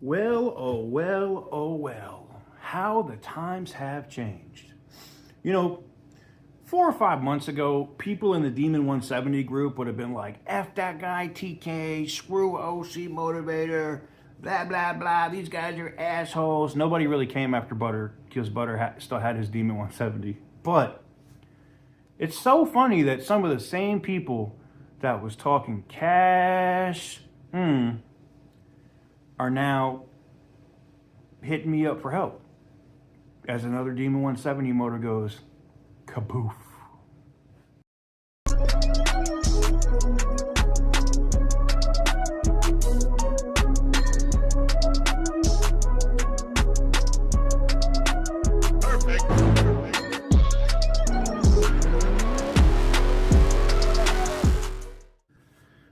Well, oh well, oh well, how the times have changed. You know, 4 or 5 months ago, people in the Demon 170 group would have been like, F that guy TK, screw OC Motivator, blah, blah, blah, these guys are assholes. Nobody really came after Butter because Butter still had his Demon 170. But it's so funny that some of the same people that was talking cash, are now hitting me up for help as another Demon 170 motor goes kaboof.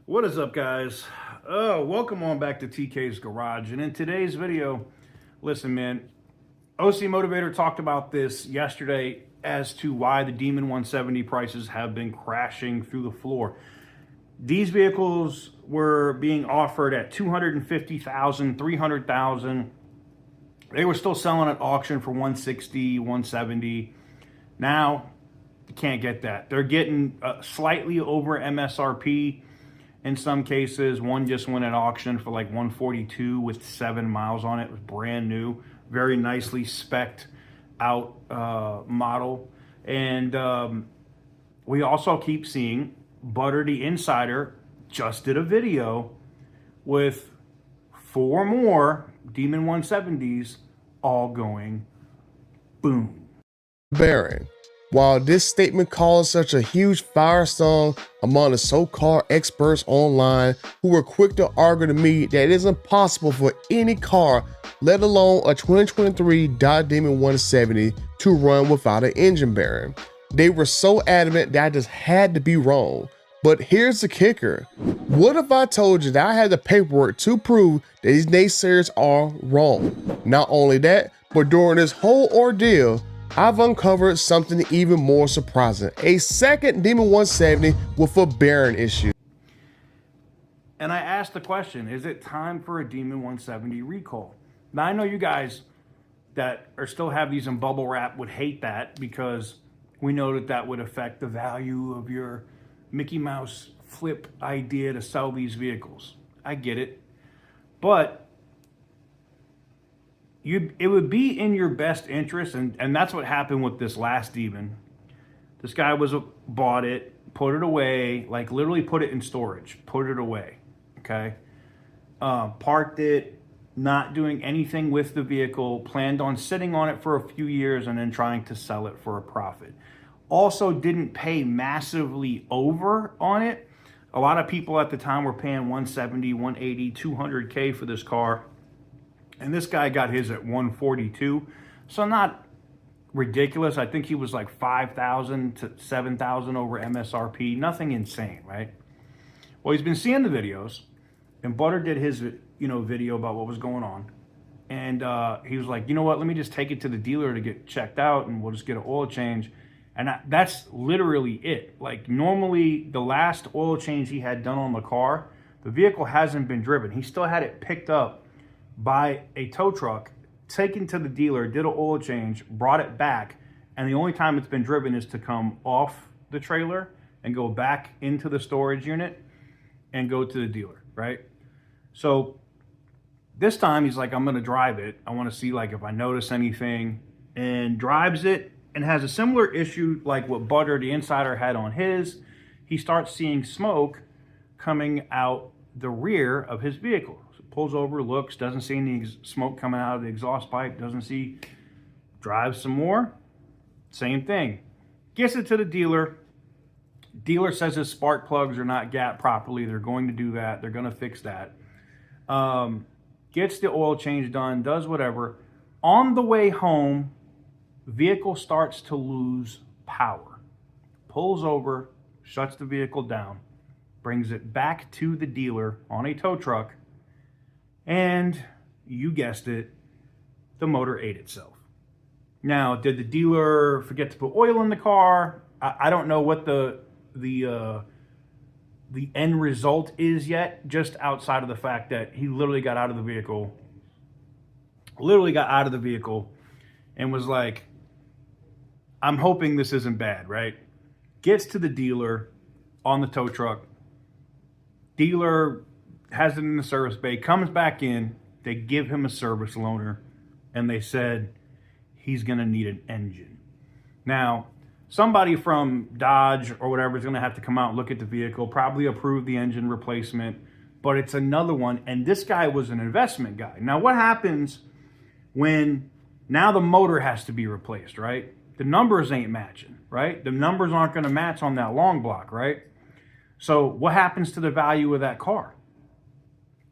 What is up, guys? Welcome on back to TK's Garage. And in today's video, listen, man, OC Motivator talked about this yesterday as to why the Demon 170 prices have been crashing through the floor. These vehicles were being offered at $250,000, $300,000. They were still selling at auction for $160,000, $170,000. Now, you can't get that. They're getting slightly over MSRP. In some cases, one just went at auction for like $142,000 with 7 miles on it. It was brand new, very nicely spec'd out model. And we also keep seeing Butter the Insider just did a video with 4 more Demon 170s all going boom. Baron. While this statement caused such a huge firestorm among the so-called experts online who were quick to argue to me that it is impossible for any car, let alone a 2023 Dodge Demon 170, to run without an engine bearing. They were so adamant that I just had to be wrong. But here's the kicker. What if I told you that I had the paperwork to prove that these naysayers are wrong? Not only that, but during this whole ordeal, I've uncovered something even more surprising. A second Demon 170 with a bearing issue. And I asked the question, is it time for a Demon 170 recall? Now, I know you guys that are still have these in bubble wrap would hate that because we know that that would affect the value of your Mickey Mouse flip idea to sell these vehicles. I get it. But it would be in your best interest, and that's what happened with this last Demon. This guy bought it, put it away, like literally put it in storage, put it away, okay? Parked it, not doing anything with the vehicle, planned on sitting on it for a few years and then trying to sell it for a profit. Also didn't pay massively over on it. A lot of people at the time were paying 170, 180, 200K for this car. And this guy got his at 142, so not ridiculous. I think he was like 5,000 to 7,000 over MSRP. Nothing insane, right? Well, he's been seeing the videos, and Butter did his video about what was going on, and he was like, you know what? Let me just take it to the dealer to get checked out, and we'll just get an oil change. And that's literally it. Like normally, the last oil change he had done on the car, the vehicle hasn't been driven. He still had it picked up by a tow truck, taken to the dealer, did an oil change, brought it back, and the only time it's been driven is to come off the trailer and go back into the storage unit and go to the dealer, right? So this time he's like, I'm gonna drive it. I wanna see like if I notice anything, and drives it and has a similar issue like what Butter the Insider had on his. He starts seeing smoke coming out the rear of his vehicle. Pulls over, looks, doesn't see any smoke coming out of the exhaust pipe, doesn't see, drives some more, same thing. Gets it to the dealer. Dealer says his spark plugs are not gapped properly. They're going to do that. They're going to fix that. Gets the oil change done, does whatever. On the way home, vehicle starts to lose power. Pulls over, shuts the vehicle down, brings it back to the dealer on a tow truck, and you guessed it, the motor ate itself. Now, did the dealer forget to put oil in the car? I don't know what the end result is yet, just outside of the fact that he literally got out of the vehicle, literally got out of the vehicle and was like, I'm hoping this isn't bad, right? Gets to the dealer on the tow truck. Dealer has it in the service bay, comes back in. They give him a service loaner, and they said he's going to need an engine. Now, somebody from Dodge or whatever is going to have to come out and look at the vehicle, probably approve the engine replacement, but it's another one. And this guy was an investment guy. Now, what happens when now the motor has to be replaced, right? The numbers ain't matching, right? The numbers aren't going to match on that long block, right? So what happens to the value of that car?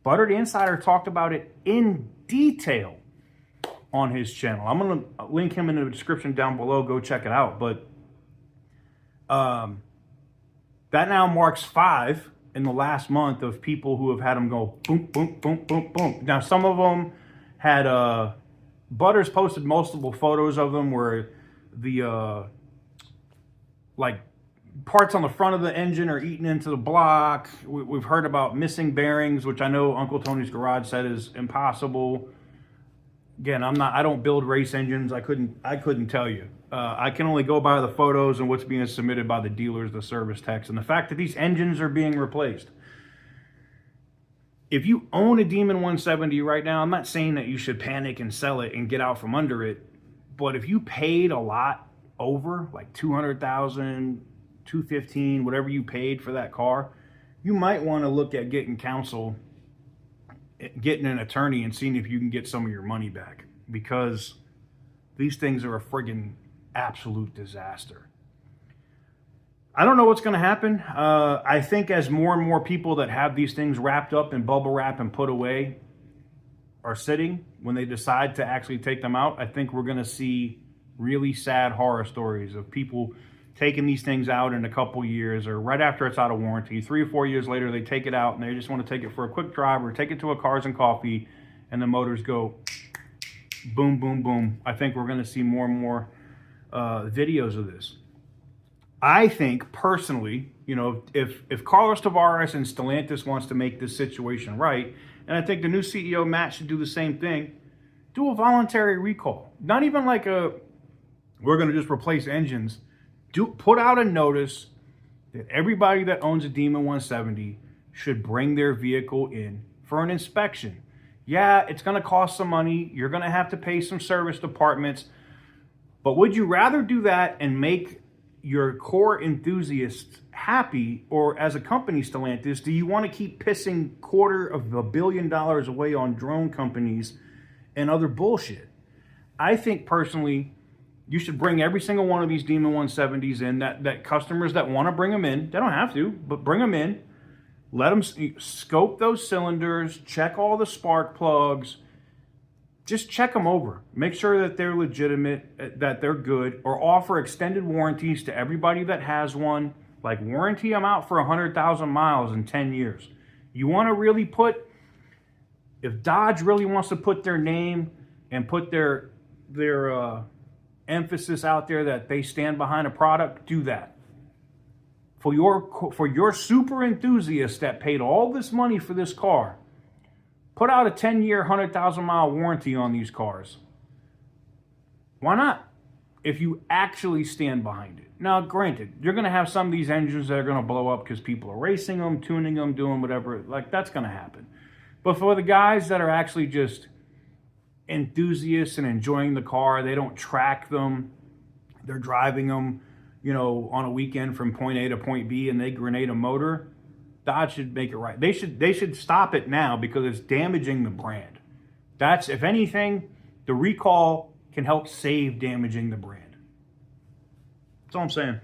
Butter the Insider talked about it in detail on his channel. I'm going to link him in the description down below. Go check it out. But that now marks 5 in the last month of people who have had them go boom, boom, boom, boom, boom. Now, some of them had, Butters posted multiple photos of them where the, like, parts on the front of the engine are eaten into the block. We've heard about missing bearings, which I know Uncle Tony's Garage said is impossible. Again, I don't build race engines. I couldn't tell you. I can only go by the photos and what's being submitted by the dealers, the service techs, and the fact that these engines are being replaced. If you own a Demon 170 right now, I'm not saying that you should panic and sell it and get out from under it, but if you paid a lot over, like $200,000, $215,000, whatever you paid for that car, you might want to look at getting counsel, getting an attorney, and seeing if you can get some of your money back, because these things are a friggin' absolute disaster. I don't know what's going to happen. I think as more and more people that have these things wrapped up in bubble wrap and put away are sitting, when they decide to actually take them out, I think we're going to see really sad horror stories of people taking these things out in a couple years or right after it's out of warranty. 3 or 4 years later, they take it out and they just want to take it for a quick drive or take it to a Cars and Coffee, and the motors go boom, boom, boom. I think we're going to see more and more videos of this. I think personally, you know, if Carlos Tavares and Stellantis wants to make this situation right, and I think the new CEO, Matt, should do the same thing, do a voluntary recall. Not even like we're going to just replace engines. Put out a notice that everybody that owns a Demon 170 should bring their vehicle in for an inspection. Yeah, it's going to cost some money. You're going to have to pay some service departments. But would you rather do that and make your core enthusiasts happy, or as a company, Stellantis, do you want to keep pissing $250 million away on drone companies and other bullshit? I think personally, you should bring every single one of these Demon 170s in, that customers that want to bring them in, they don't have to, but bring them in, let them scope those cylinders, check all the spark plugs, just check them over. Make sure that they're legitimate, that they're good, or offer extended warranties to everybody that has one. Like, warranty them out for 100,000 miles in 10 years. You want to really put, if Dodge really wants to put their name and put their emphasis out there that they stand behind a product, do that. For your super enthusiasts that paid all this money for this car, put out a 10-year, 100,000-mile warranty on these cars. Why not? If you actually stand behind it. Now, granted, you're going to have some of these engines that are going to blow up because people are racing them, tuning them, doing whatever. Like, that's going to happen. But for the guys that are actually just enthusiasts and enjoying the car, they don't track them, they're driving them, you know, on a weekend from point A to point B, and they grenade a motor, Dodge should make it right. They should stop it now, because it's damaging the brand. That's, if anything, the recall can help save damaging the brand. That's all I'm saying.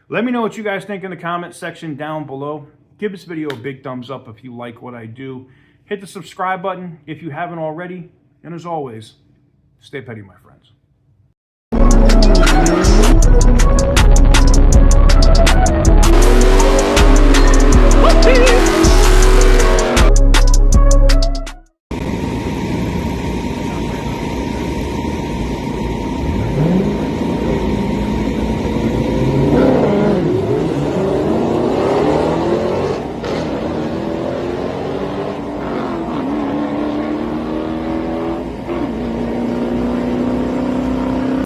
Let me know what you guys think in the comment section down below. Give this video a big thumbs up if you like what I do. Hit the subscribe button if you haven't already. And as always, stay petty, my friends.